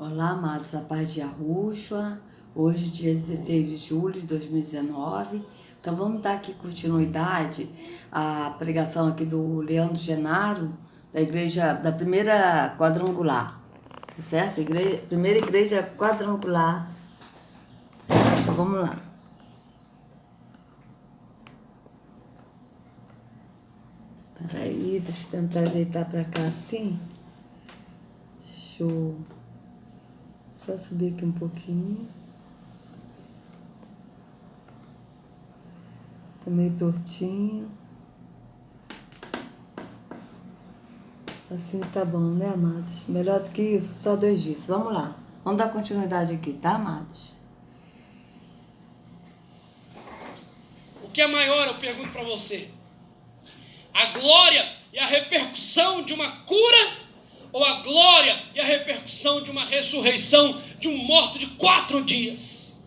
Olá, amados, a paz de Yahushua. Hoje, dia 16 de julho de 2019. Então, vamos dar aqui continuidade à pregação aqui do Leandro Genaro, da igreja, da primeira quadrangular, certo? Primeira igreja quadrangular, certo? Então, vamos lá. Peraí, deixa eu tentar ajeitar pra cá assim. Show. Só subir aqui um pouquinho. Tá meio tortinho. Assim tá bom, né, amados? Melhor do que isso, só 2 dias. Vamos lá. Vamos dar continuidade aqui, tá, amados? O que é maior, eu pergunto para você? A glória e a repercussão de uma cura, ou a glória e a repercussão de uma ressurreição de um morto de 4 dias?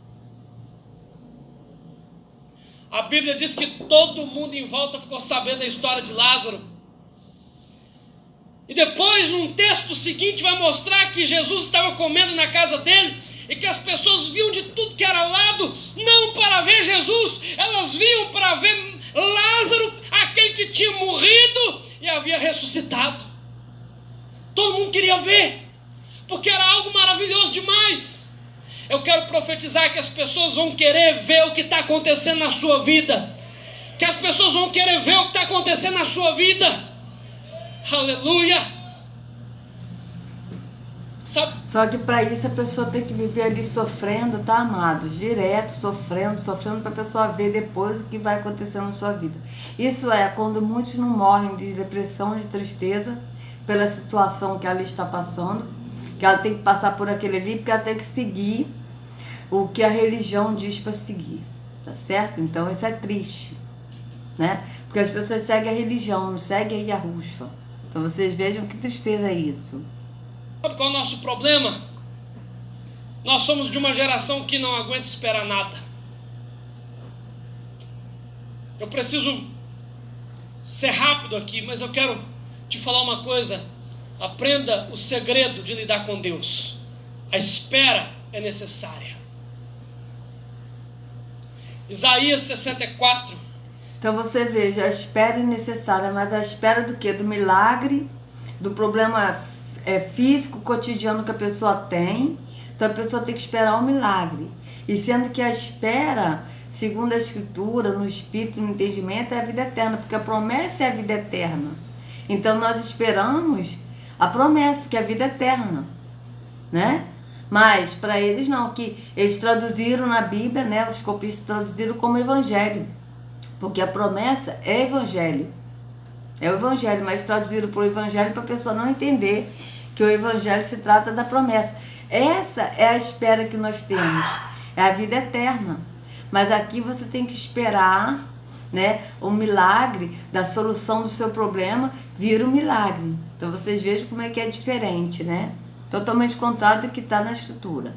A Bíblia diz que todo mundo em volta ficou sabendo da história de Lázaro. E depois, num texto seguinte, vai mostrar que Jesus estava comendo na casa dele e que as pessoas viam de tudo que era lado, não para ver Jesus, elas viam para ver Lázaro, aquele que tinha morrido e havia ressuscitado. Todo mundo queria ver, porque era algo maravilhoso demais. Eu quero profetizar que as pessoas vão querer ver o que está acontecendo na sua vida, que as pessoas vão querer ver o que está acontecendo na sua vida. Aleluia. Sabe? Só que para isso a pessoa tem que viver ali sofrendo, tá, amados? Direto, sofrendo para a pessoa ver depois o que vai acontecer na sua vida. Isso é quando muitos não morrem de depressão, de tristeza, pela situação que ela está passando, que ela tem que passar por aquele ali, porque ela tem que seguir o que a religião diz para seguir, tá certo? Então isso é triste, né? Porque as pessoas seguem a religião, não seguem a Yahushua. Então vocês vejam que tristeza é isso. Sabe qual é o nosso problema? Nós somos de uma geração que não aguenta esperar nada. Eu preciso ser rápido aqui, mas eu quero te falar uma coisa. Aprenda o segredo de lidar com Deus. A espera é necessária. Isaías 64. Então você veja, a espera é necessária, mas a espera do quê? Do milagre, do problema físico, cotidiano que a pessoa tem. Então a pessoa tem que esperar um milagre. E sendo que a espera, segundo a Escritura, no Espírito, no entendimento, é a vida eterna, porque a promessa é a vida eterna. Então nós esperamos a promessa, que é a vida eterna, né? Mas para eles não, que eles traduziram na Bíblia, né? Os copistas traduziram como evangelho, porque a promessa é evangelho. É o evangelho, mas traduziram para o evangelho para a pessoa não entender que o evangelho se trata da promessa. Essa é a espera que nós temos, é a vida eterna. Mas aqui você tem que esperar, né, o milagre da solução do seu problema vir um milagre. Então vocês vejam como é que é diferente, né? Totalmente contrário do que está na Escritura.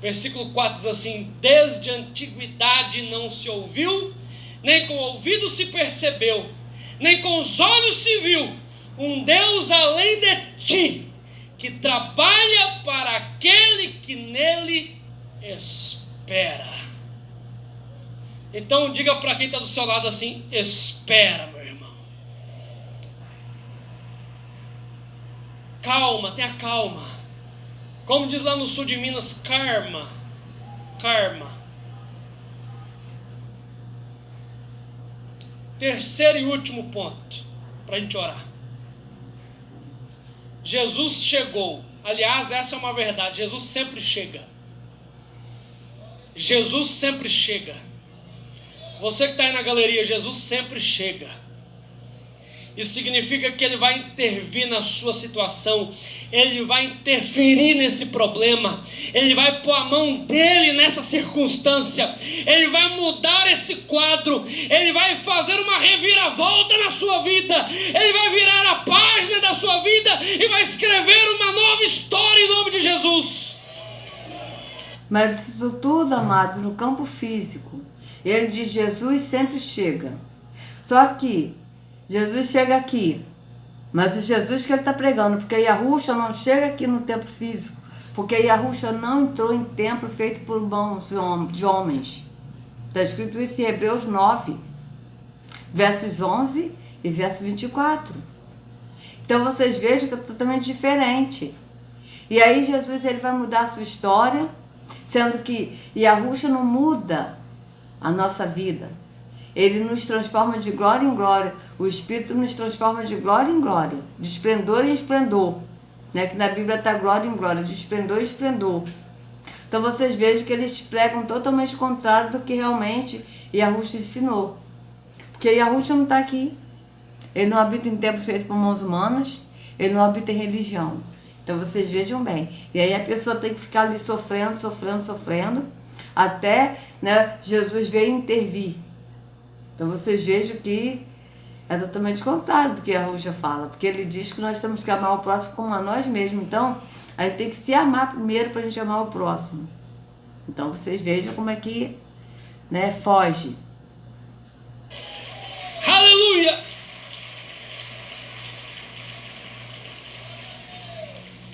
Versículo 4 diz assim: desde a antiguidade não se ouviu, nem com o ouvido se percebeu, nem com os olhos se viu um Deus além de ti, que trabalha para aquele que nele espera. Então diga para quem está do seu lado assim: espera, meu irmão. Calma, tenha calma. Como diz lá no sul de Minas, karma. Terceiro e último ponto, para a gente orar. Jesus chegou. Aliás, essa é uma verdade. Jesus sempre chega. Jesus sempre chega. Você que está aí na galeria, Jesus sempre chega. Isso significa que Ele vai intervir na sua situação. Ele vai interferir nesse problema. Ele vai pôr a mão dele nessa circunstância. Ele vai mudar esse quadro. Ele vai fazer uma reviravolta na sua vida. Ele vai virar a página da sua vida e vai escrever uma nova história em nome de Jesus. Mas isso tudo, amado, no campo físico. Ele diz: Jesus sempre chega. Só que Jesus chega aqui, Mas o Jesus que ele está pregando, porque Yahusha não chega aqui no templo físico, porque Yahusha não entrou em templo feito por mãos de homens. Está escrito isso em Hebreus 9, versos 11 e verso 24. Então vocês vejam que é totalmente diferente. E aí Jesus ele vai mudar a sua história, sendo que Yahusha não muda a nossa vida. Ele nos transforma de glória em glória. O Espírito nos transforma de glória em glória, de esplendor em esplendor. Né? Que na Bíblia está glória em glória, de esplendor em esplendor. Então vocês vejam que eles pregam totalmente contrário do que realmente Yahusha ensinou. Porque Yahusha não está aqui. Ele não habita em templo feito por mãos humanas. Ele não habita em religião. Então vocês vejam bem. E aí a pessoa tem que ficar ali sofrendo, sofrendo, sofrendo. Até, né, Jesus veio intervir. Então vocês vejam que é totalmente contrário do que Yahusha fala. Porque ele diz que nós temos que amar o próximo como a nós mesmos. Então a gente tem que se amar primeiro para a gente amar o próximo. Então vocês vejam como é que, né, foge. Aleluia!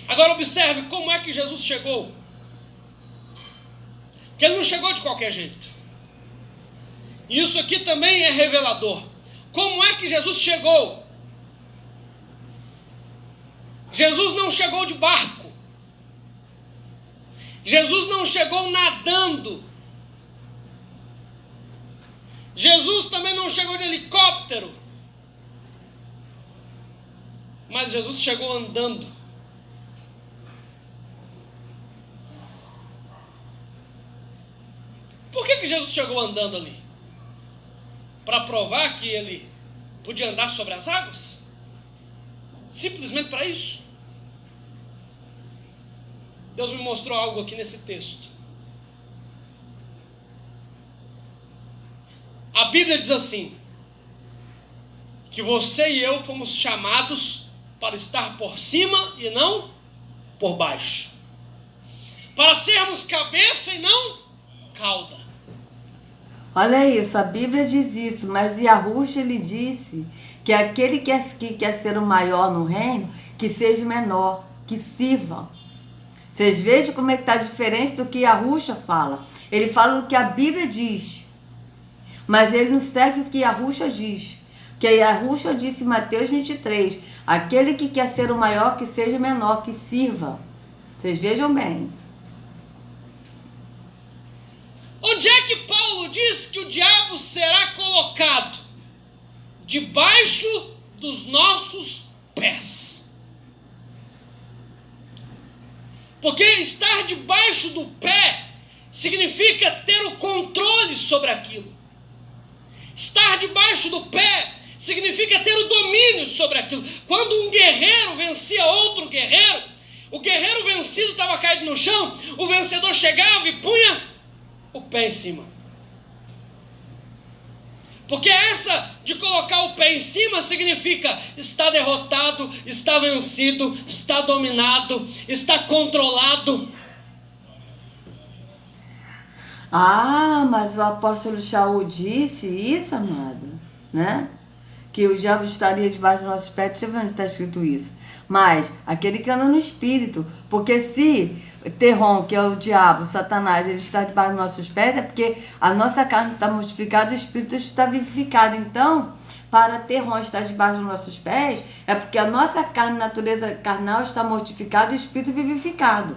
Agora observe como é que Jesus chegou. Porque ele não chegou de qualquer jeito. Isso aqui também é revelador. Como é que Jesus chegou? Jesus não chegou de barco. Jesus não chegou nadando. Jesus também não chegou de helicóptero. Mas Jesus chegou andando. Por que Jesus chegou andando ali? Para provar que ele podia andar sobre as águas? Simplesmente para isso. Deus me mostrou algo aqui nesse texto. A Bíblia diz assim, que você e eu fomos chamados para estar por cima e não por baixo. Para sermos cabeça e não cauda. Olha isso, a Bíblia diz isso, mas Yahusha ele disse que aquele que quer ser o maior no reino, que seja o menor, que sirva. Vocês vejam como é que está diferente do que Yahusha fala. Ele fala o que a Bíblia diz, mas ele não segue o que Yahusha diz. Que Yahusha disse em Mateus 23, aquele que quer ser o maior, que seja o menor, que sirva. Vocês vejam bem. Onde é que Paulo diz que o diabo será colocado? Debaixo dos nossos pés. Porque estar debaixo do pé significa ter o controle sobre aquilo. Estar debaixo do pé significa ter o domínio sobre aquilo. Quando um guerreiro vencia outro guerreiro, o guerreiro vencido estava caído no chão, o vencedor chegava e punha o pé em cima. Porque essa de colocar o pé em cima significa está derrotado, está vencido, está dominado, está controlado. Ah, mas o apóstolo Shaul disse isso, amado, né? Que o diabo estaria debaixo dos nossos pés. Deixa eu ver onde está escrito isso. Mas aquele que anda no espírito, porque se Terron, que é o diabo, Satanás, ele está debaixo dos nossos pés, é porque a nossa carne está mortificada e o espírito está vivificado. Então, para Terron estar debaixo dos nossos pés, é porque a nossa carne, natureza carnal, está mortificada e o espírito vivificado.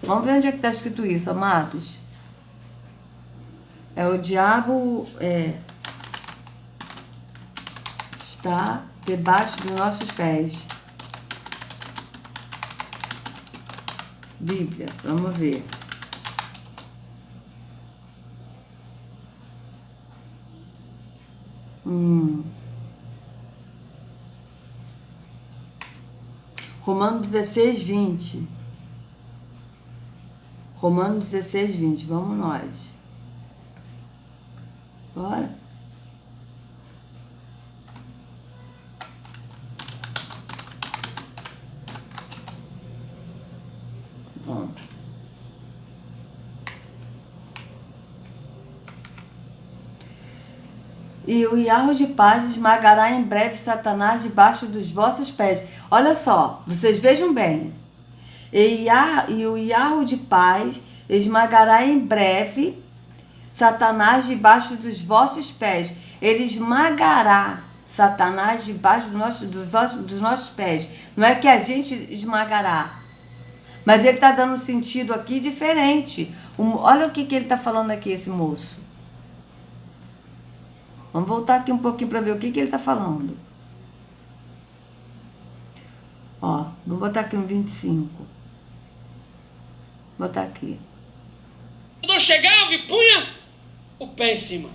Vamos ver onde é que está escrito isso, amados. É o diabo está debaixo dos nossos pés. Bíblia, vamos ver. Romanos 16, 20. Romanos 16, 20. Vamos nós. Bora. Bom. E o Yahweh de paz esmagará em breve Satanás debaixo dos vossos pés. Olha só, vocês vejam bem. E o Yahweh de paz esmagará em breve Satanás debaixo dos vossos pés. Ele esmagará Satanás debaixo dos nossos pés. Não é que a gente esmagará. Mas ele está dando um sentido aqui diferente. Olha o que ele está falando aqui, esse moço. Vamos voltar aqui um pouquinho para ver o que ele está falando. Ó, vou botar aqui um 25. Vou botar aqui. Quando eu chegava e punha o pé em cima.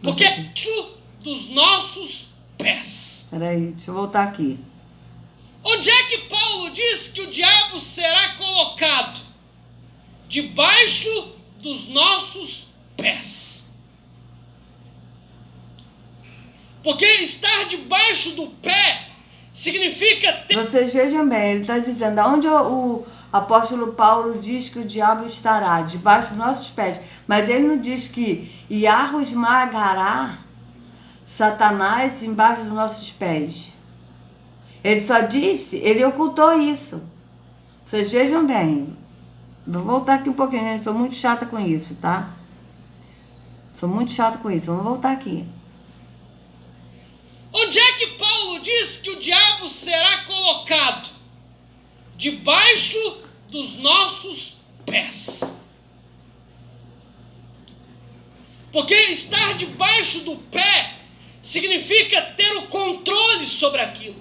Porque é debaixo dos nossos pés. Peraí, deixa eu voltar aqui. Onde é que Paulo diz que o diabo será colocado? Debaixo dos nossos pés. Porque estar debaixo do pé significa ter... Vocês vejam bem, ele está dizendo, aonde o apóstolo Paulo diz que o diabo estará? Debaixo dos nossos pés. Mas ele não diz que Yahweh esmagará Satanás embaixo dos nossos pés. Ele só disse, ele ocultou isso. Vocês vejam bem. Vou voltar aqui um pouquinho, gente. Sou muito chata com isso, tá? Sou muito chata com isso. Vamos voltar aqui. Onde é que Paulo diz que o diabo será colocado? Debaixo dos nossos pés. Porque estar debaixo do pé significa ter o controle sobre aquilo.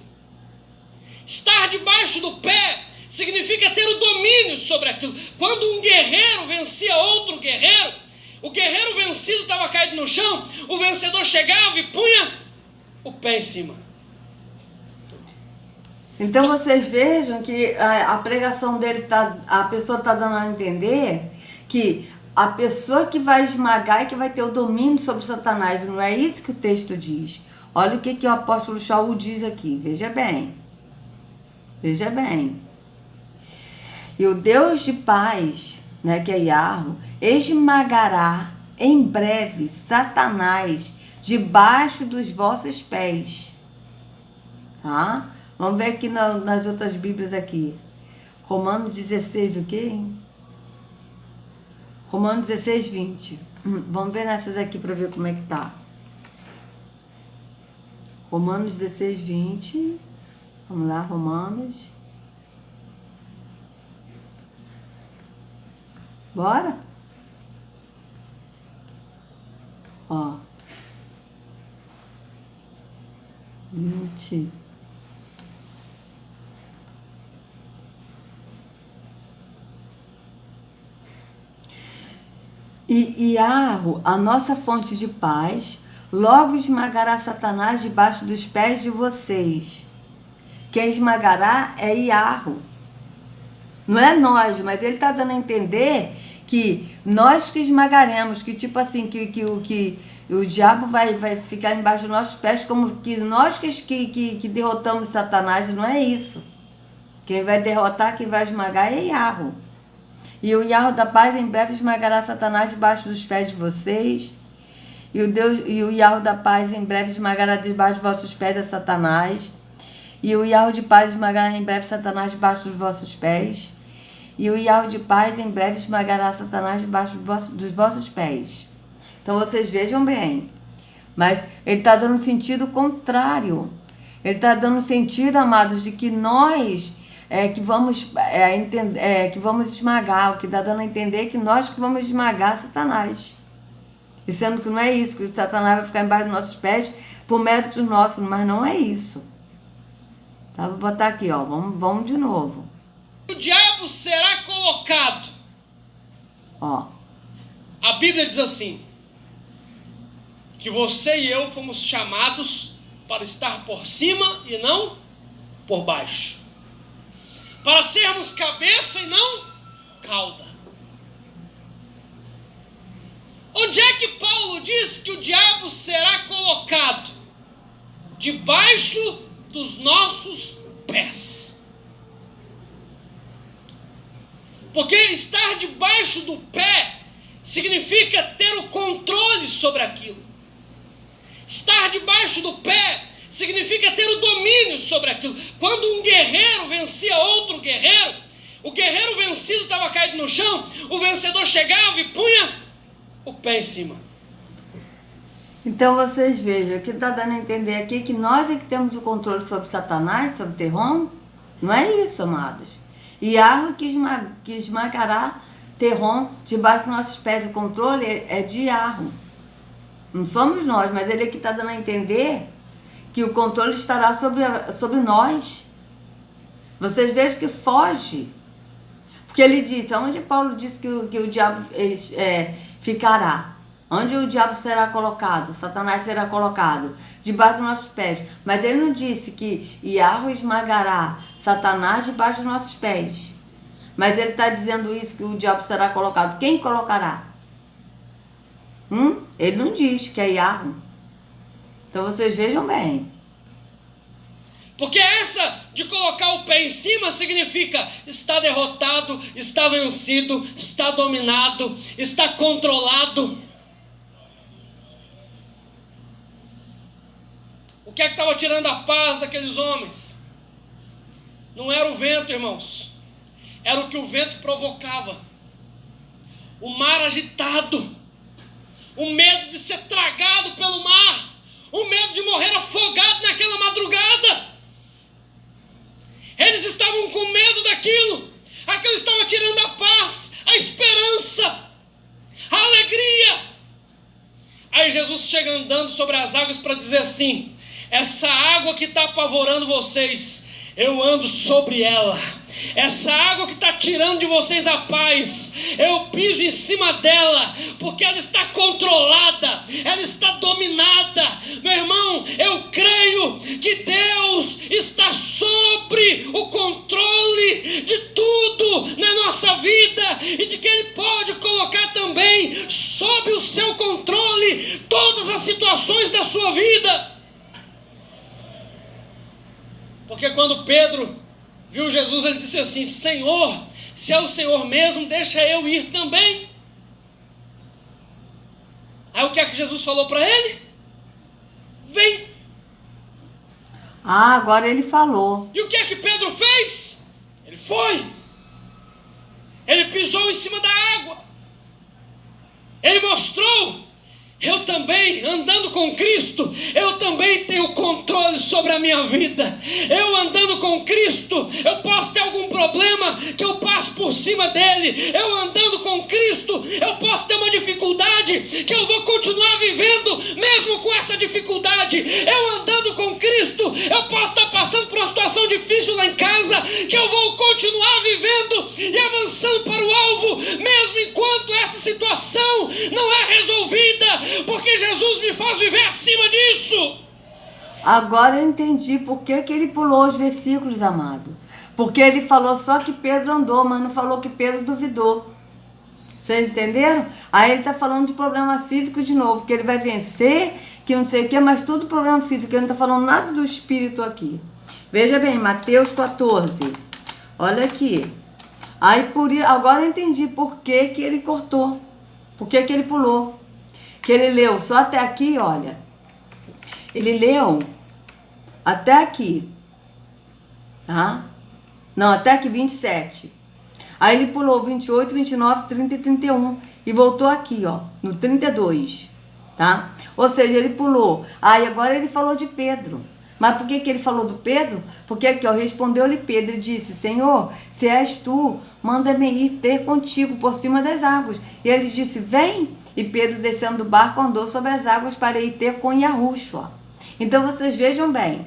Estar debaixo do pé significa ter o domínio sobre aquilo. Quando um guerreiro vencia outro guerreiro, o guerreiro vencido estava caído no chão, o vencedor chegava e punha o pé em cima. Então vocês vejam que a pregação dele, a pessoa está dando a entender que a pessoa que vai esmagar é que vai ter o domínio sobre Satanás. Não é isso que o texto diz. Olha o que o apóstolo Shaul diz aqui. Veja bem. Veja bem. E o Deus de paz, né, que é Yahweh, esmagará em breve Satanás debaixo dos vossos pés. Tá? Vamos ver aqui nas outras Bíblias aqui. Romanos 16, o quê? Romanos 16, 20. Vamos ver nessas aqui para ver como é que tá. Romanos 16, 20. Vamos lá, Romanos. Bora? Ó. 20. E Yahweh, a nossa fonte de paz, logo esmagará Satanás debaixo dos pés de vocês. Quem esmagará é Yahweh. Não é nós, mas ele está dando a entender que nós que esmagaremos, que tipo assim, que o diabo vai ficar embaixo dos nossos pés, como que nós que derrotamos Satanás. Não é isso. Quem vai derrotar, quem vai esmagar é Yahweh. E o Yahweh da paz em breve esmagará Satanás debaixo dos pés de vocês. E o Yahweh da paz em breve esmagará debaixo dos vossos pés a Satanás. E o Yahweh de paz esmagará em breve Satanás debaixo dos vossos pés. E o Yahweh de paz em breve esmagará Satanás debaixo dos vossos pés. Então vocês vejam bem. Mas ele está dando sentido contrário. Ele está dando sentido, amados, de que nós que vamos que vamos esmagar. O que está dando a entender é que nós que vamos esmagar Satanás. E sendo que não é isso, que o Satanás vai ficar embaixo dos nossos pés por méritos nossos, mas não é isso. Tá, vou botar aqui, ó. Vamos de novo. O diabo será colocado. Ó. A Bíblia diz assim: que você e eu fomos chamados para estar por cima e não por baixo. Para sermos cabeça e não cauda. Onde é que Paulo diz que o diabo será colocado? Debaixo dos nossos pés. Porque estar debaixo do pé significa ter o controle sobre aquilo. Estar debaixo do pé significa ter o domínio sobre aquilo. Quando um guerreiro vencia outro guerreiro, o guerreiro vencido estava caído no chão, o vencedor chegava e punha o pé em cima. Então vocês vejam, o que está dando a entender aqui é que nós é que temos o controle sobre Satanás, sobre Terrom. Não é isso, amados. Yahweh que esmagará Terrom debaixo dos nossos pés. O controle é de Yahweh. Não somos nós, mas ele é que está dando a entender que o controle estará sobre nós. Vocês vejam que foge. Porque ele disse, onde Paulo disse que o diabo ficará? Onde o diabo será colocado? Satanás será colocado? Debaixo dos nossos pés. Mas ele não disse que Yahweh esmagará Satanás debaixo dos nossos pés. Mas ele está dizendo isso, que o diabo será colocado. Quem colocará? Ele não diz que é Yahweh. Então vocês vejam bem. Porque essa de colocar o pé em cima significa está derrotado, está vencido, está dominado, está controlado. O que é que estava tirando a paz daqueles homens? Não era o vento, irmãos. Era o que o vento provocava. O mar agitado. O medo de ser tragado pelo mar. O medo de morrer afogado naquela madrugada. Eles estavam com medo daquilo. Aquilo estava tirando a paz, a esperança, a alegria. Aí Jesus chega andando sobre as águas para dizer assim: essa água que está apavorando vocês, eu ando sobre ela. Essa água que está tirando de vocês a paz, eu piso em cima dela, porque ela está controlada, ela está dominada. Meu irmão, eu creio que Deus está sobre o controle de tudo na nossa vida, e de que Ele pode colocar também sob o seu controle todas as situações da sua vida. Porque quando Pedro viu Jesus, ele disse assim: Senhor, se é o Senhor mesmo, deixa eu ir também. Aí o que é que Jesus falou para ele? Vem. Agora ele falou. E o que é que Pedro fez? Ele foi. Ele pisou em cima da água. Ele mostrou: eu também, andando com Cristo, eu também tenho controle sobre a minha vida. Eu andando com Cristo, eu posso ter algum problema que eu passo por cima dele. Eu andando com Cristo, eu posso ter uma dificuldade que eu vou continuar vivendo mesmo com essa dificuldade. Eu andando com Cristo, eu posso estar passando por uma situação difícil lá em casa, que eu vou continuar vivendo e avançando para o alvo, mesmo enquanto essa situação não é resolvida. Porque Jesus me faz viver acima disso. Agora eu entendi por que ele pulou os versículos, amado. Porque ele falou só que Pedro andou, mas não falou que Pedro duvidou. Vocês entenderam? Aí ele está falando de problema físico de novo, que ele vai vencer, que não sei o que, mas tudo problema físico. Ele não está falando nada do espírito aqui. Veja bem, Mateus 14. Olha aqui. Aí agora eu entendi por que ele cortou. Por que ele pulou. Que ele leu só até aqui, olha. Ele leu até aqui. Tá? Não, até aqui 27. Aí ele pulou 28, 29, 30 e 31. E voltou aqui, ó, no 32. Tá? Ou seja, ele pulou. Aí agora ele falou de Pedro. Mas por que ele falou do Pedro? Porque aqui, ó, respondeu-lhe Pedro e disse: Senhor, se és tu, manda-me ir ter contigo por cima das águas. E ele disse: vem. E Pedro, descendo do barco, andou sobre as águas para ir ter com Yahushua. Então vocês vejam bem,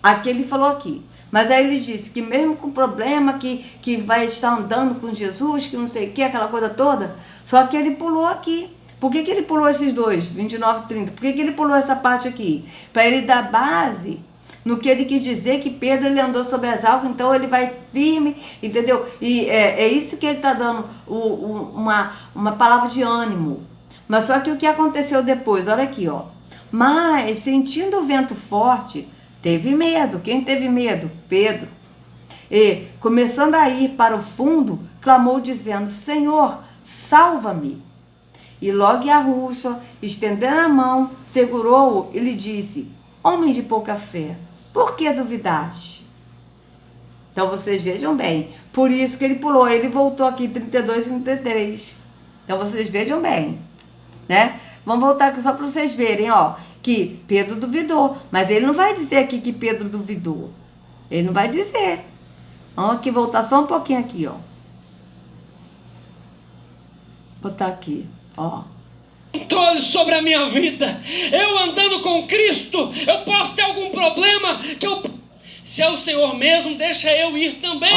aqui ele falou aqui. Mas aí ele disse que mesmo com problema, que vai estar andando com Jesus, que não sei o que, aquela coisa toda, só que ele pulou aqui. Por que ele pulou esses dois, 29 e 30? Por que ele pulou essa parte aqui? Para ele dar base no que ele quis dizer, que Pedro ele andou sobre as águas, então ele vai firme, entendeu? E é isso que ele está dando uma palavra de ânimo. Mas só que o que aconteceu depois, olha aqui, ó. Mas, sentindo o vento forte, teve medo. Quem teve medo? Pedro. E, começando a ir para o fundo, clamou dizendo: Senhor, salva-me. E logo Yahushua, estendendo a mão, segurou-o e lhe disse: homem de pouca fé, por que duvidaste? Então vocês vejam bem, por isso que ele pulou, ele voltou aqui 32 e 33. Então vocês vejam bem, né? Vamos voltar aqui só para vocês verem, ó, que Pedro duvidou, mas ele não vai dizer aqui que Pedro duvidou. Ele não vai dizer. Vamos aqui voltar só um pouquinho aqui, ó. Botar aqui, ó. Controle sobre a minha vida. Eu andando com Cristo, eu posso ter algum problema que eu... Se é o Senhor mesmo, deixa eu ir também.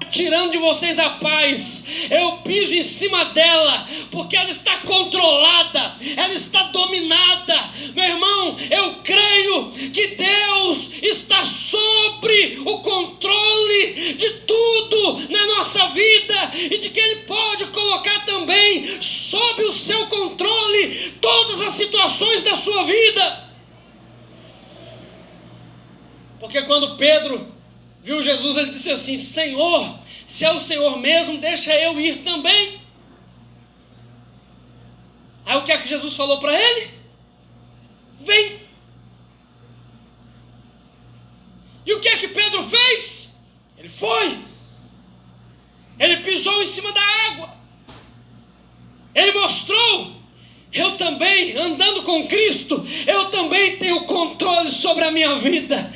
Tirando de vocês a paz. Eu piso em cima dela, porque ela está controlada, ela está dominada. Meu irmão, eu creio que Deus está sobre o controle de tudo na nossa vida, e de que Ele pode colocar também sob o seu controle todas as situações da sua vida. Porque quando Pedro viu Jesus, ele disse assim: Senhor, se é o Senhor mesmo, deixa eu ir também. Aí o que é que Jesus falou para ele? Vem. E o que é que Pedro fez? Ele foi. Ele pisou em cima da água. Ele mostrou: eu também, andando com Cristo, eu também tenho controle sobre a minha vida.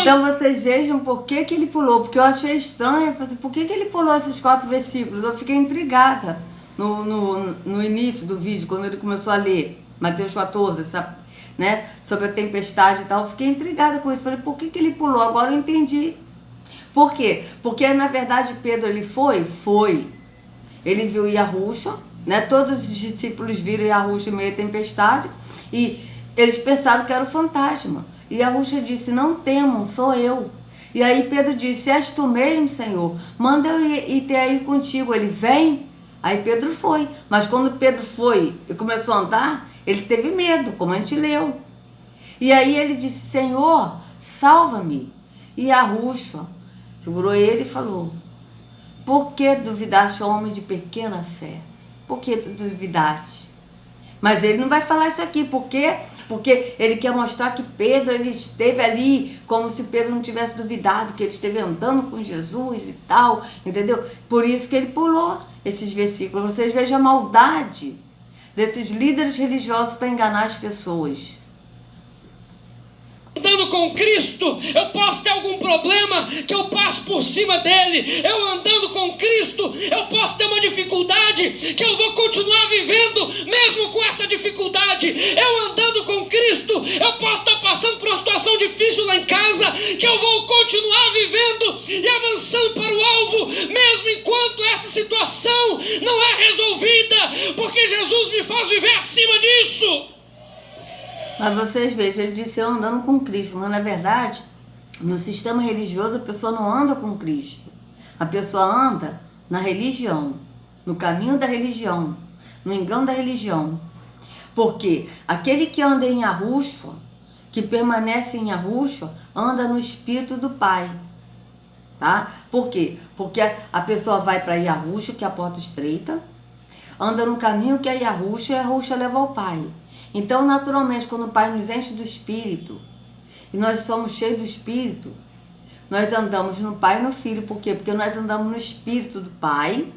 Então vocês vejam por que ele pulou, porque eu achei estranho, eu falei assim, por que ele pulou esses 4 versículos? Eu fiquei intrigada no início do vídeo, quando ele começou a ler Mateus 14, né, sobre a tempestade e tal, eu fiquei intrigada com isso, falei, por que ele pulou? Agora eu entendi. Por quê? Porque na verdade Pedro, ele foi, ele viu Yahushua, né? Todos os discípulos viram Yahushua em meio à tempestade e eles pensaram que era o fantasma. E Yahushua disse: não temam, sou eu. E aí Pedro disse: se és tu mesmo, Senhor, manda eu ir ter aí contigo. Ele: vem. Aí Pedro foi. Mas quando Pedro foi e começou a andar, ele teve medo, como a gente leu. E aí ele disse: Senhor, salva-me. E Yahushua segurou ele e falou: por que duvidaste, homem de pequena fé? Por que tu duvidaste? Mas ele não vai falar isso aqui. Por quê? Porque ele quer mostrar que Pedro, ele esteve ali como se Pedro não tivesse duvidado, que ele esteve andando com Jesus e tal, entendeu? Por isso que ele pulou esses versículos. Vocês vejam a maldade desses líderes religiosos para enganar as pessoas. Andando com Cristo, eu posso ter algum problema que eu passo por cima dele. Eu andando com Cristo, eu posso ter uma dificuldade que eu vou continuar vivendo mesmo com essa dificuldade. Eu andando com Cristo, eu posso estar passando por uma situação difícil lá em casa, que eu vou continuar vivendo e avançando para o alvo, mesmo enquanto essa situação não é resolvida, porque Jesus me faz viver acima disso. Mas vocês vejam, ele disse: eu andando com Cristo, mas na verdade, no sistema religioso, a pessoa não anda com Cristo. A pessoa anda na religião, no caminho da religião, no engano da religião. Porque aquele que anda em Yahushua, que permanece em Yahushua, anda no Espírito do Pai. Tá? Por quê? Porque a pessoa vai para Yahushua, que é a porta estreita, anda no caminho que é Yahushua, e Yahushua leva ao Pai. Então, naturalmente, quando o Pai nos enche do Espírito, e nós somos cheios do Espírito, nós andamos no Pai e no Filho. Por quê? Porque nós andamos no Espírito do Pai,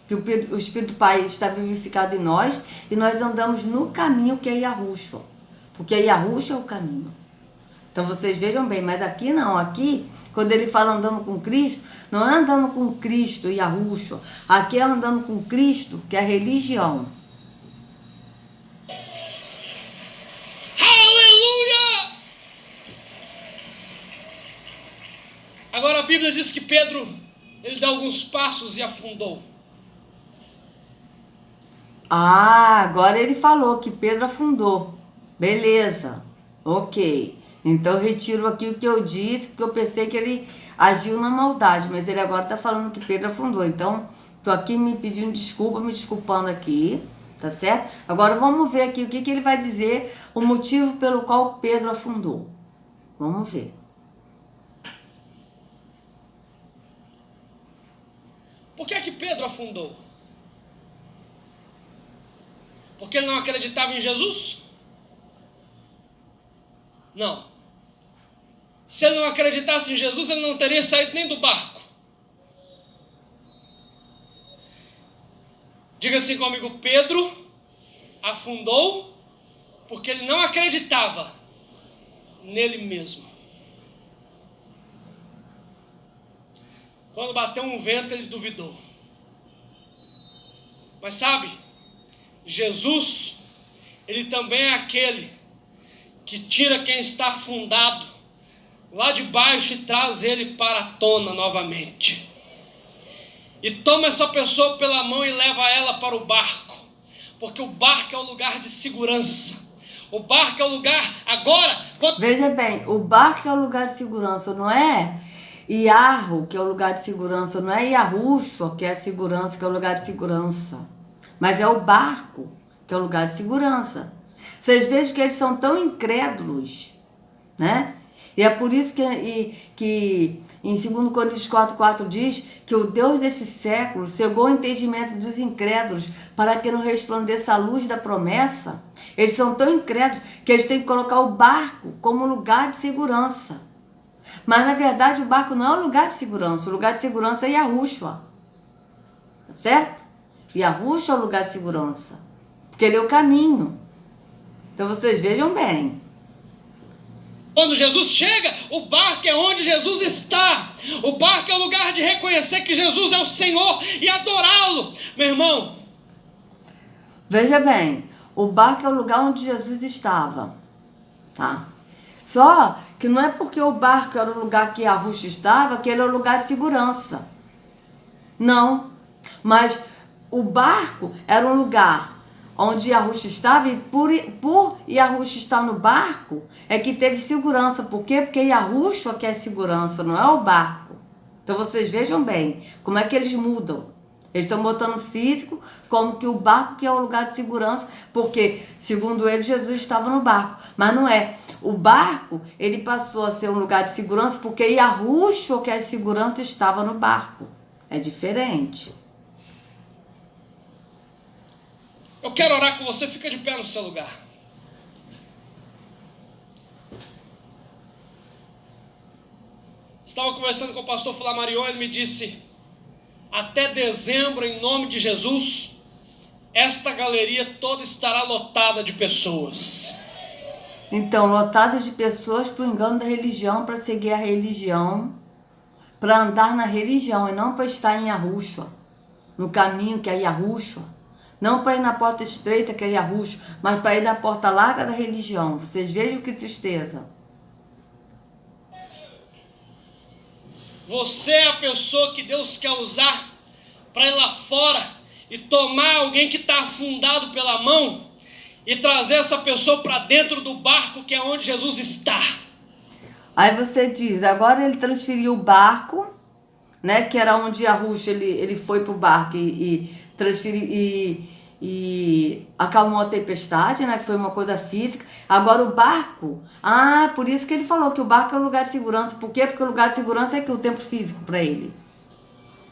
que o Espírito do Pai está vivificado em nós, e nós andamos no caminho que é Yahushua, porque Yahushua é o caminho. Então, vocês vejam bem, mas aqui não, aqui, quando ele fala andando com Cristo, não é andando com Cristo e Yahushua, aqui é andando com Cristo, que é a religião. Agora a Bíblia diz que Pedro, ele deu alguns passos e afundou. Agora ele falou que Pedro afundou. Beleza, ok. Então eu retiro aqui o que eu disse, porque eu pensei que ele agiu na maldade, mas ele agora está falando que Pedro afundou. Então, tô aqui me pedindo desculpa, me desculpando aqui, tá certo? Agora vamos ver aqui o que ele vai dizer, o motivo pelo qual Pedro afundou. Vamos ver. Por que é que Pedro afundou? Porque ele não acreditava em Jesus? Não. Se ele não acreditasse em Jesus, ele não teria saído nem do barco. Diga assim comigo: Pedro afundou porque ele não acreditava nele mesmo. Quando bateu um vento, ele duvidou. Mas sabe, Jesus, ele também é aquele que tira quem está afundado lá de baixo e traz ele para a tona novamente. E toma essa pessoa pela mão e leva ela para o barco. Porque o barco é o lugar de segurança. O barco é o lugar agora... Veja bem, o barco é o lugar de segurança, não é Iarro, que é o lugar de segurança, não é Iarrucho, que é a segurança, que é o lugar de segurança. Mas é o barco, que é o lugar de segurança. Vocês vejam que eles são tão incrédulos, né? E é por isso que em 2 Coríntios 4,4 diz que o Deus desse século cegou o entendimento dos incrédulos para que não resplandeça a luz da promessa. Eles são tão incrédulos que eles têm que colocar o barco como lugar de segurança. Mas, na verdade, o barco não é o lugar de segurança. O lugar de segurança é Yahushua. Tá certo? Yahushua é o lugar de segurança. Porque ele é o caminho. Então, vocês vejam bem. Quando Jesus chega, o barco é onde Jesus está. O barco é o lugar de reconhecer que Jesus é o Senhor e adorá-lo. Meu irmão. Veja bem, o barco é o lugar onde Jesus estava. Tá? Só que não é porque o barco era o lugar que Yahushua estava, que ele é o lugar de segurança. Não. Mas o barco era um lugar onde Yahushua estava, e por Yahushua estar no barco, é que teve segurança. Por quê? Porque Yahushua quer segurança, não é o barco. Então vocês vejam bem como é que eles mudam. Eles estão botando físico como que o barco que é o lugar de segurança, porque, segundo eles, Jesus estava no barco. Mas não é. O barco, ele passou a ser um lugar de segurança porque Yahushua, que é a segurança, estava no barco. É diferente. Eu quero orar com você, fica de pé no seu lugar. Estava conversando com o pastor Flamarion, ele me disse: até dezembro, em nome de Jesus, esta galeria toda estará lotada de pessoas. Então, lotadas de pessoas para o engano da religião, para seguir a religião, para andar na religião e não para estar em Yahushua, no caminho que é Yahushua. Não para ir na porta estreita, que é Yahushua, mas para ir na porta larga da religião. Vocês vejam que tristeza. Você é a pessoa que Deus quer usar para ir lá fora e tomar alguém que está afundado pela mão e trazer essa pessoa para dentro do barco que é onde Jesus está. Aí você diz, agora ele transferiu o barco, né, que era onde Yahushua ele foi para o barco e transferiu e acalmou a tempestade, né, que foi uma coisa física. Agora o barco, por isso que ele falou que o barco é um lugar de segurança. Por quê? Porque o lugar de segurança é que o tempo físico para ele.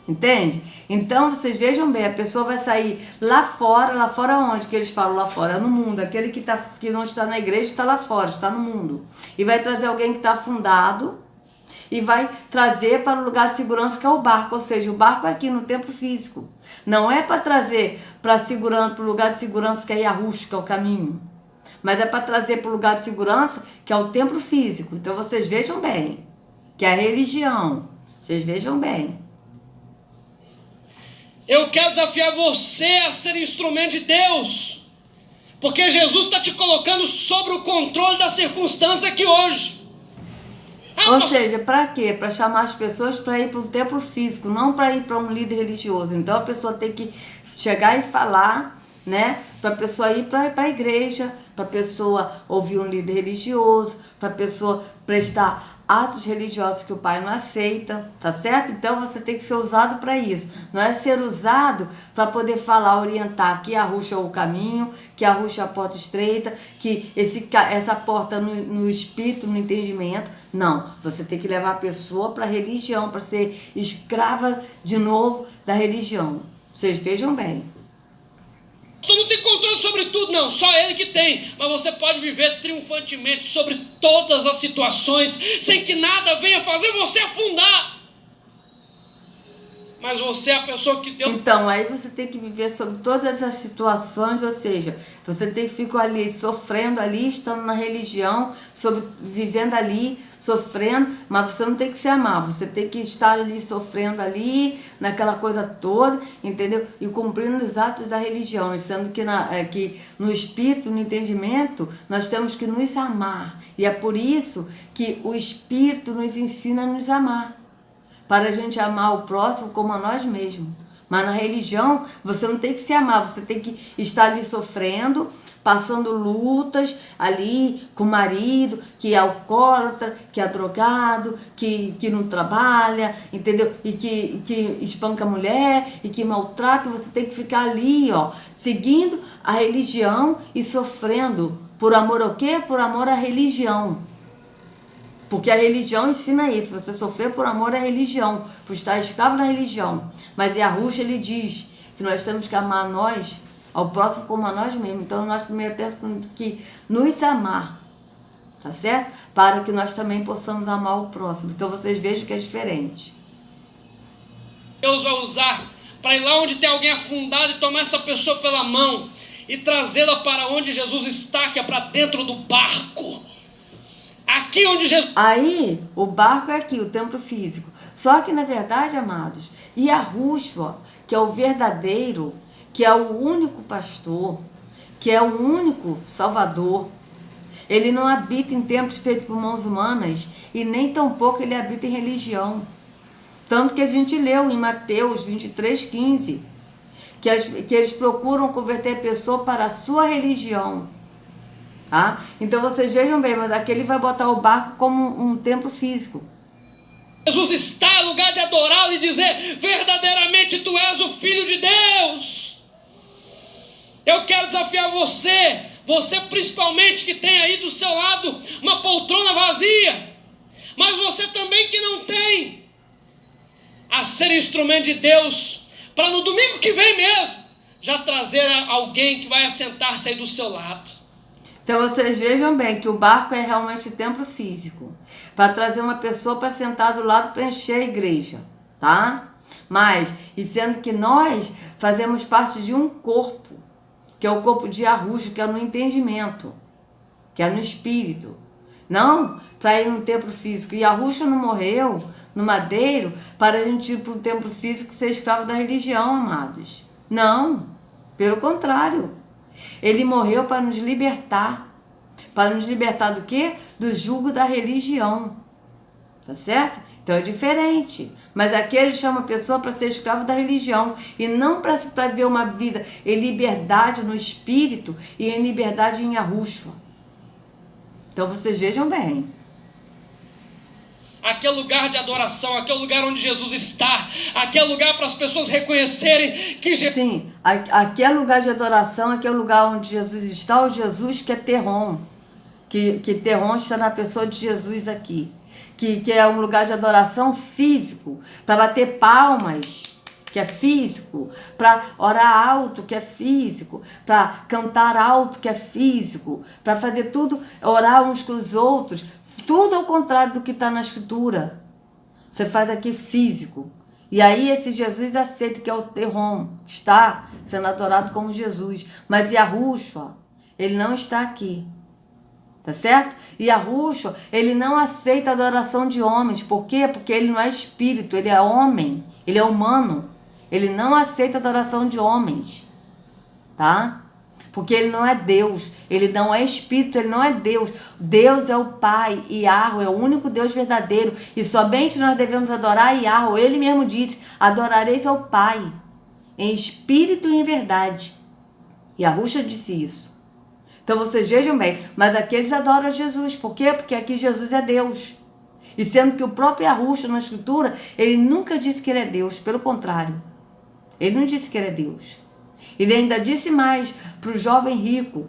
Entende? Então vocês vejam bem, a pessoa vai sair lá fora onde que eles falam lá fora? No mundo. Aquele que não está na igreja está lá fora, está no mundo. E vai trazer alguém que está afundado e vai trazer para o lugar de segurança que é o barco. Ou seja, o barco é aqui no tempo físico. Não é para trazer para o lugar de segurança que é Yahushua, que é o caminho. Mas é para trazer para o lugar de segurança que é o templo físico. Então vocês vejam bem, que é a religião. Vocês vejam bem. Eu quero desafiar você a ser instrumento de Deus, porque Jesus está te colocando sobre o controle da circunstância aqui hoje. Ou seja, para quê? Para chamar as pessoas para ir para um templo físico, não para ir para um líder religioso. Então a pessoa tem que chegar e falar, né? Para a pessoa ir para a igreja, para a pessoa ouvir um líder religioso, para a pessoa prestar atos religiosos que o pai não aceita, tá certo? Então você tem que ser usado para isso. Não é ser usado para poder falar, orientar que Yahushua é o caminho, que Yahushua é a porta estreita, que essa porta no espírito, no entendimento. Não, você tem que levar a pessoa para a religião, para ser escrava de novo da religião. Vocês vejam bem. pastor não tem controle sobre tudo, não, só ele que tem. Mas você pode viver triunfantemente sobre todas as situações, sem que nada venha fazer você afundar. Mas você é a pessoa que Deus... Então, aí você tem que viver sobre todas as situações, ou seja, você tem que ficar ali, sofrendo ali, estando na religião, vivendo ali, sofrendo, mas você não tem que se amar, você tem que estar ali, sofrendo ali, naquela coisa toda, entendeu? E cumprindo os atos da religião, sendo que, que no espírito, no entendimento, nós temos que nos amar. E é por isso que o espírito nos ensina a nos amar, para a gente amar o próximo como a nós mesmos. Mas na religião, você não tem que se amar, você tem que estar ali sofrendo, passando lutas ali com o marido, que é alcoólatra, que é drogado, que não trabalha, entendeu? E que espanca a mulher e que maltrata. Você tem que ficar ali, ó, seguindo a religião e sofrendo. Por amor ao quê? Por amor à religião. Porque a religião ensina isso, você sofrer por amor à religião, por estar escravo na religião. Mas Yahushua, ele diz que nós temos que amar nós, ao próximo como a nós mesmos. Então nós primeiro temos que nos amar, tá certo? Para que nós também possamos amar o próximo. Então vocês vejam que é diferente. Deus vai usar para ir lá onde tem alguém afundado e tomar essa pessoa pela mão e trazê-la para onde Jesus está, que é para dentro do barco. Aqui onde Jesus... Aí, o barco é aqui, o templo físico. Só que, na verdade, amados, Yahushua, que é o verdadeiro, que é o único pastor, que é o único salvador, ele não habita em templos feitos por mãos humanas e nem tampouco ele habita em religião. Tanto que a gente leu em Mateus 23:15, que eles procuram converter a pessoa para a sua religião. Tá? Então vocês vejam bem, mas aqui ele vai botar o barco como um templo físico. Jesus está em lugar de adorá-lo e dizer: verdadeiramente tu és o Filho de Deus. Eu quero desafiar você principalmente que tem aí do seu lado uma poltrona vazia, mas você também que não tem, a ser instrumento de Deus, para no domingo que vem mesmo, já trazer alguém que vai assentar-se aí do seu lado. Então vocês vejam bem que o barco é realmente templo físico, para trazer uma pessoa para sentar do lado para encher a igreja, tá? Mas, e sendo que nós fazemos parte de um corpo, que é o corpo de Yahushua, que é no entendimento, que é no espírito, não para ir no templo físico. E Yahushua não morreu no madeiro para a gente ir para o templo físico e ser escravo da religião, amados. Não, pelo contrário. Ele morreu para nos libertar. Para nos libertar do quê? Do jugo da religião. Tá certo? Então é diferente. Mas aqui ele chama a pessoa para ser escravo da religião. E não para viver uma vida em liberdade no espírito e em liberdade em Yahushua. Então vocês vejam bem. Aqui é lugar de adoração, aqui é o lugar onde Jesus está, aqui é lugar para as pessoas reconhecerem que Jesus... Sim, aqui é lugar de adoração, aqui é o lugar onde Jesus está, o Jesus que é Terron, que Terron está na pessoa de Jesus aqui, que é um lugar de adoração físico, para bater palmas, que é físico, para orar alto, que é físico, para cantar alto, que é físico, para fazer tudo, orar uns com os outros. Tudo ao contrário do que está na escritura. Você faz aqui físico. E aí esse Jesus aceita, que é o Terron, que está sendo adorado como Jesus. Mas Yahushua, ele não está aqui. Tá certo? E Yahushua, ele não aceita a adoração de homens. Por quê? Porque ele não é espírito, ele é homem, ele é humano. Ele não aceita a adoração de homens. Tá? Porque ele não é Deus, ele não é Espírito, ele não é Deus. Deus é o Pai, Yahweh é o único Deus verdadeiro. E somente nós devemos adorar Yahweh. Ele mesmo disse: adorareis ao Pai, em espírito e em verdade. Yahushua disse isso. Então vocês vejam bem, mas aqui eles adoram Jesus. Por quê? Porque aqui Jesus é Deus. E sendo que o próprio Yahushua na Escritura, ele nunca disse que ele é Deus, pelo contrário. Ele não disse que ele é Deus. Ele ainda disse mais para o jovem rico: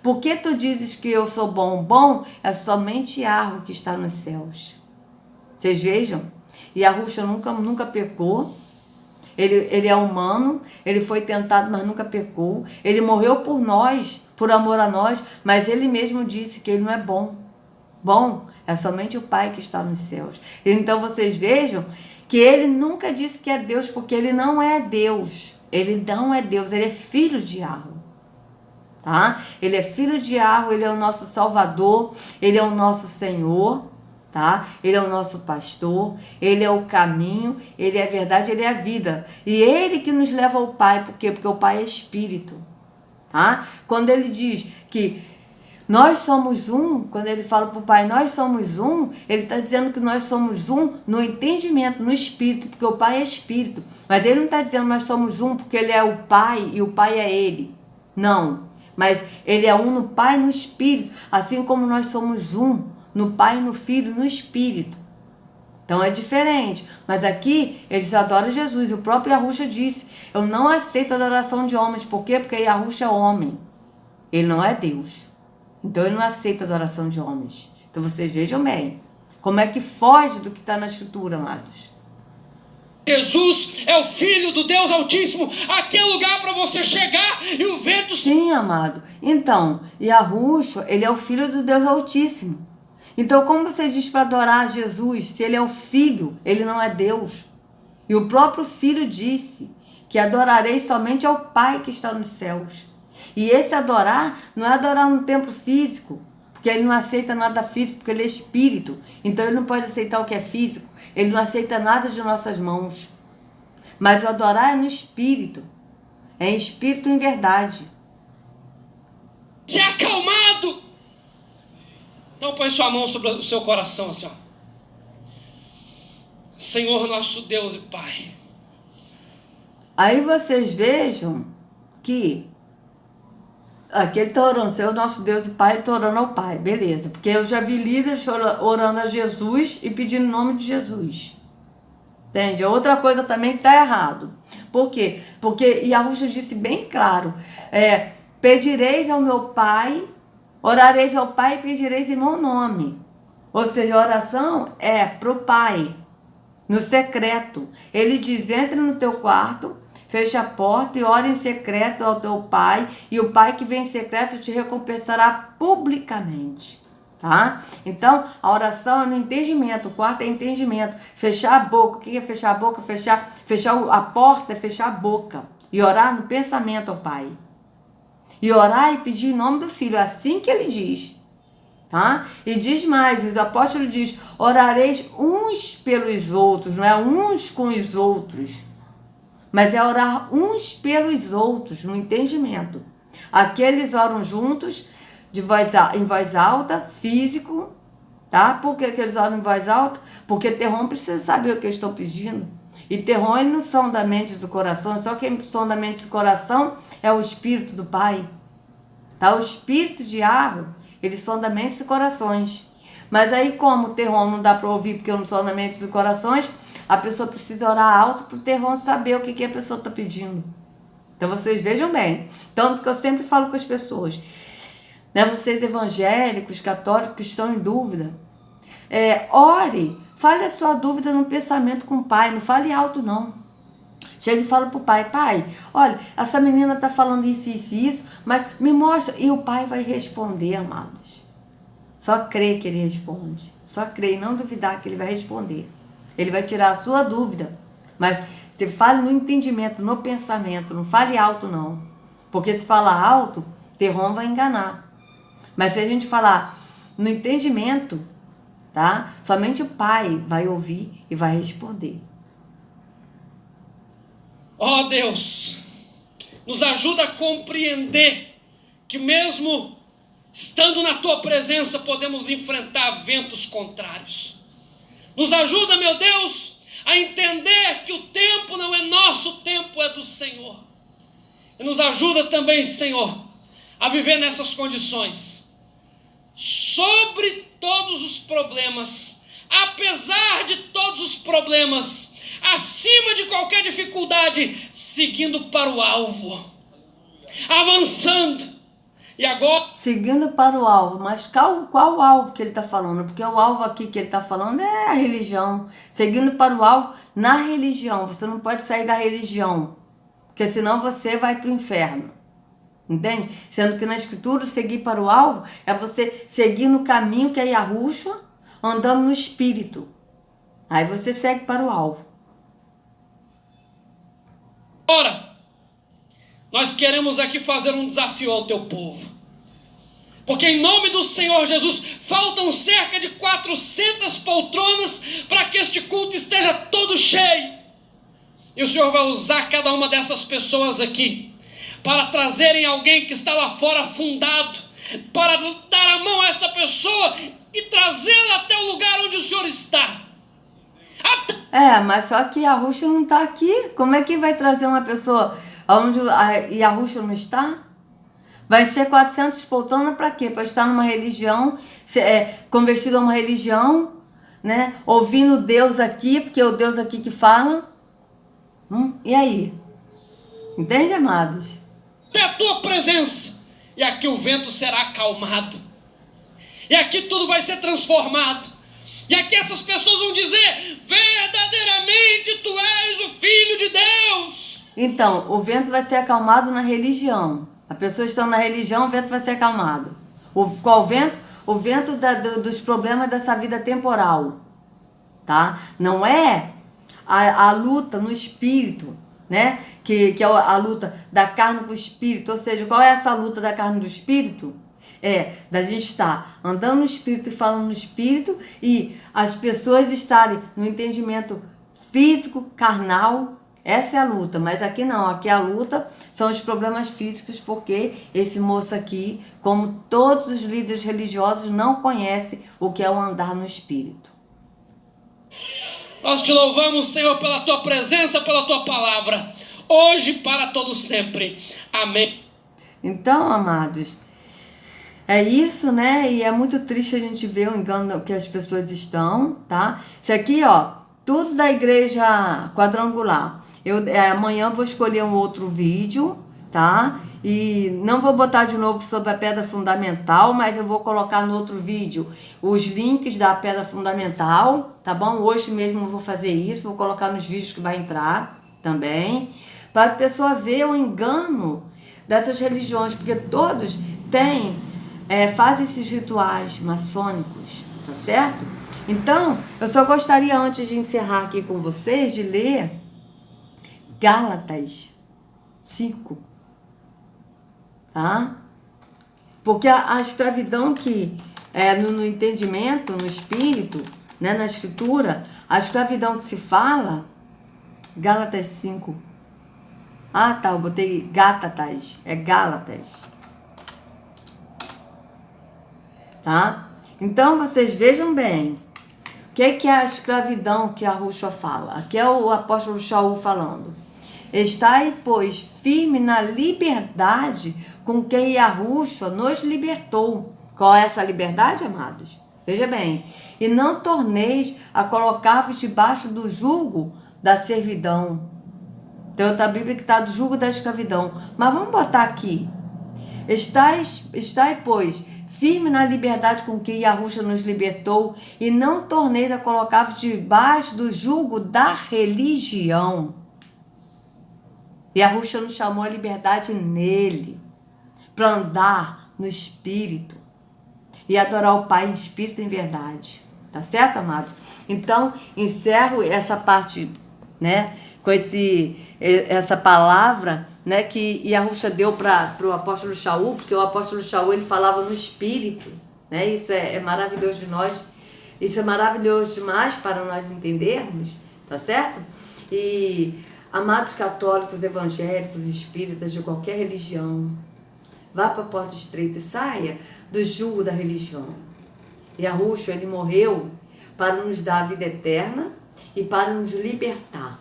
por que tu dizes que eu sou bom? Bom é somente Yahweh que está nos céus. Vocês vejam, Yahushua nunca pecou, Ele é humano, ele foi tentado, mas nunca pecou. Ele morreu por nós, por amor a nós, mas ele mesmo disse que ele não é bom. Bom é somente o Pai que está nos céus. Então vocês vejam que ele nunca disse que é Deus, porque ele não é Deus. Ele não é Deus, ele é filho de Yahweh. Tá? Ele é filho de Yahweh, ele é o nosso Salvador, ele é o nosso Senhor, tá? Ele é o nosso pastor, ele é o caminho, ele é a verdade, ele é a vida. E ele que nos leva ao Pai, por quê? Porque o Pai é Espírito, tá? Quando ele diz que nós somos um, quando ele fala para o Pai, nós somos um, ele está dizendo que nós somos um no entendimento, no Espírito, porque o Pai é Espírito. Mas ele não está dizendo que nós somos um porque ele é o Pai e o Pai é ele. Não. Mas ele é um no Pai e no Espírito, assim como nós somos um no Pai, no Filho e no Espírito. Então é diferente. Mas aqui eles adoram Jesus. O próprio Yahushua disse, eu não aceito a adoração de homens. Por quê? Porque Yahushua é homem. Ele não é Deus. Então ele não aceita a adoração de homens. Então vocês vejam bem. Como é que foge do que está na Escritura, amados? Jesus é o Filho do Deus Altíssimo. Aqui é lugar para você chegar e o vento... Sim, amado. Então, Yahushua, ele é o Filho do Deus Altíssimo. Então, como você diz para adorar Jesus, se ele é o Filho, ele não é Deus? E o próprio Filho disse que adorarei somente ao Pai que está nos céus. E esse adorar não é adorar no templo físico, porque ele não aceita nada físico, porque ele é espírito. Então ele não pode aceitar o que é físico, ele não aceita nada de nossas mãos. Mas o adorar é no espírito, é em espírito e em verdade. Se acalmado. Então põe sua mão sobre o seu coração assim, ó. Senhor nosso Deus e Pai. Aí vocês vejam que aqui ele está orando, Senhor nosso Deus e Pai, ele está orando ao Pai, beleza. Porque eu já vi líderes orando a Jesus e pedindo o nome de Jesus. Entende? Outra coisa também que está errado. Por quê? Porque Yahushua disse bem claro, pedireis ao meu Pai, orareis ao Pai e pedireis em meu nome. Ou seja, a oração é para o Pai, no secreto. Ele diz, entre no teu quarto, fecha a porta e ora em secreto ao teu Pai, e o Pai que vem em secreto te recompensará publicamente, tá? Então, a oração é no entendimento, o quarto é entendimento. Fechar a boca, o que é fechar a boca? Fechar a porta é fechar a boca, e orar no pensamento ao Pai. E orar e pedir em nome do Filho, é assim que ele diz, tá? E diz mais, os apóstolos diz, orareis uns pelos outros, não é uns com os outros, mas é orar uns pelos outros, no entendimento. Aqueles oram juntos, em voz alta, físico, tá? Por que eles oram em voz alta? Porque Terron precisa saber o que eles estão pedindo. E Terron, eles não são da mente e do coração, só quem são da mente e do coração é o Espírito do Pai. Tá? Os Espíritos de Yahweh, eles são da mente e corações. Mas aí, como o Terron não dá para ouvir porque eu não sou da mente e corações, a pessoa precisa orar alto para o Terron saber o que a pessoa está pedindo. Então vocês vejam bem. Tanto que eu sempre falo com as pessoas, né, vocês evangélicos, católicos que estão em dúvida, ore, fale a sua dúvida no pensamento com o Pai, não fale alto não. Chega e fala pro Pai, Pai, olha, essa menina está falando isso, isso e isso, mas me mostra. E o Pai vai responder, amados. Só crer que ele responde. Só crer e não duvidar que ele vai responder. Ele vai tirar a sua dúvida. Mas você fale no entendimento, no pensamento. Não fale alto, não. Porque se falar alto, Terron vai enganar. Mas se a gente falar no entendimento, tá? Somente o Pai vai ouvir e vai responder. Ó Deus, nos ajuda a compreender que mesmo estando na Tua presença podemos enfrentar ventos contrários. Nos ajuda, meu Deus, a entender que o tempo não é nosso, o tempo é do Senhor. E nos ajuda também, Senhor, a viver nessas condições. Sobre todos os problemas, apesar de todos os problemas, acima de qualquer dificuldade, seguindo para o alvo, avançando. E agora seguindo para o alvo. Mas qual alvo que ele está falando? Porque o alvo aqui que ele está falando é a religião. Seguindo para o alvo na religião. Você não pode sair da religião, porque senão você vai para o inferno. Entende? Sendo que na escritura, seguir para o alvo é você seguir no caminho que é Yahushua, andando no espírito. Aí você segue para o alvo. Ora, nós queremos aqui fazer um desafio ao teu povo. Porque em nome do Senhor Jesus, faltam cerca de 400 poltronas para que este culto esteja todo cheio. E o Senhor vai usar cada uma dessas pessoas aqui para trazerem alguém que está lá fora afundado, para dar a mão a essa pessoa e trazê-la até o lugar onde o Senhor está. Mas só que Yahushua não está aqui. Como é que vai trazer uma pessoa onde Yahushua não está? Vai encher 400 poltronas para quê? Para estar numa religião, convertido a uma religião, né? Ouvindo Deus aqui, porque é o Deus aqui que fala. E aí? Entende, amados? Até a tua presença. E aqui o vento será acalmado. E aqui tudo vai ser transformado. E aqui essas pessoas vão dizer: verdadeiramente tu és o Filho de Deus. Então, o vento vai ser acalmado na religião. As pessoas estão na religião, o vento vai ser acalmado. Qual vento? O vento dos problemas dessa vida temporal. Tá? Não é a luta no espírito, né? Que é a luta da carne com o espírito. Ou seja, qual é essa luta da carne do espírito? Da gente estar andando no espírito e falando no espírito, e as pessoas estarem no entendimento físico, carnal. Essa é a luta, mas aqui não, aqui a luta são os problemas físicos, porque esse moço aqui, como todos os líderes religiosos, não conhece o que é o andar no espírito. Nós te louvamos, Senhor, pela tua presença, pela tua palavra, hoje e para todo sempre. Amém. Então, amados, é isso, né? E é muito triste a gente ver o engano que as pessoas estão, tá? Isso aqui, tudo da igreja quadrangular. Amanhã vou escolher um outro vídeo, tá? E não vou botar de novo sobre a pedra fundamental, mas eu vou colocar no outro vídeo os links da pedra fundamental, tá bom? Hoje mesmo eu vou fazer isso, vou colocar nos vídeos que vai entrar também, para a pessoa ver o engano dessas religiões, porque todos fazem esses rituais maçônicos, tá certo? Então, eu só gostaria, antes de encerrar aqui com vocês, de ler Gálatas 5, tá? Porque a escravidão que no entendimento, no espírito, né, na escritura, a escravidão que se fala, Gálatas 5. Eu botei Gátatas, é Gálatas. Tá? Então, vocês vejam bem, o que é a escravidão que a Yahushua fala? Aqui é o apóstolo Shaul falando. Estai, pois, firme na liberdade com que Yahushua nos libertou. Qual é essa liberdade, amados? Veja bem. E não torneis a colocar-vos debaixo do jugo da servidão. Tem outra Bíblia que está do jugo da escravidão. Mas vamos botar aqui. Estai, pois, firme na liberdade com que Yahushua nos libertou, e não torneis a colocar-vos debaixo do jugo da religião. Yahushua nos chamou a liberdade nele, para andar no espírito e adorar o Pai em espírito e em verdade. Tá certo, amados? Então, encerro essa parte, né, com essa palavra, né, que Yahushua deu para o apóstolo Shaul, porque o apóstolo Shaul, ele falava no espírito, né? Isso é maravilhoso de nós, isso é maravilhoso demais para nós entendermos, tá certo? E, amados católicos, evangélicos, espíritas, de qualquer religião, vá para a porta estreita e saia do jugo da religião. Yahushua, ele morreu para nos dar a vida eterna e para nos libertar.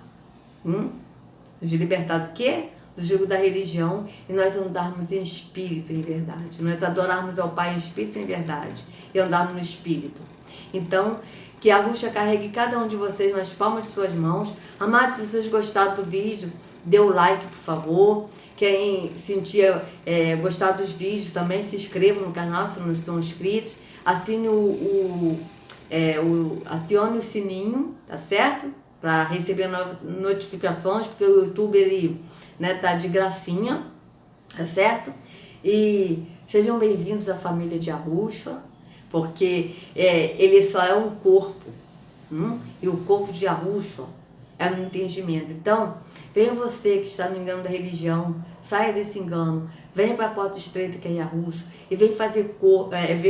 Nos libertar do quê? Do jugo da religião, e nós andarmos em espírito e em verdade. Nós adorarmos ao Pai em espírito e em verdade, e andarmos no espírito. Então, Que a Ruxa carregue cada um de vocês nas palmas de suas mãos. Amados, se vocês gostaram do vídeo, dê o like, por favor. Quem gostar dos vídeos também, se inscrevam no canal se não são inscritos. Assine acione o sininho, tá certo? Para receber notificações, porque o YouTube ele, né, tá de gracinha, tá certo? E sejam bem-vindos à família de Yahushua, porque ele só é um corpo, e o corpo de Yahushua é no entendimento. Então, venha você que está no engano da religião, saia desse engano, venha para a porta estreita que é Yahushua e venha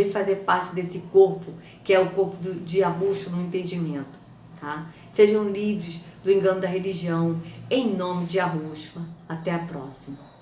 fazer parte desse corpo, que é o corpo de Yahushua no entendimento. Tá? Sejam livres do engano da religião, em nome de Yahushua. Até a próxima.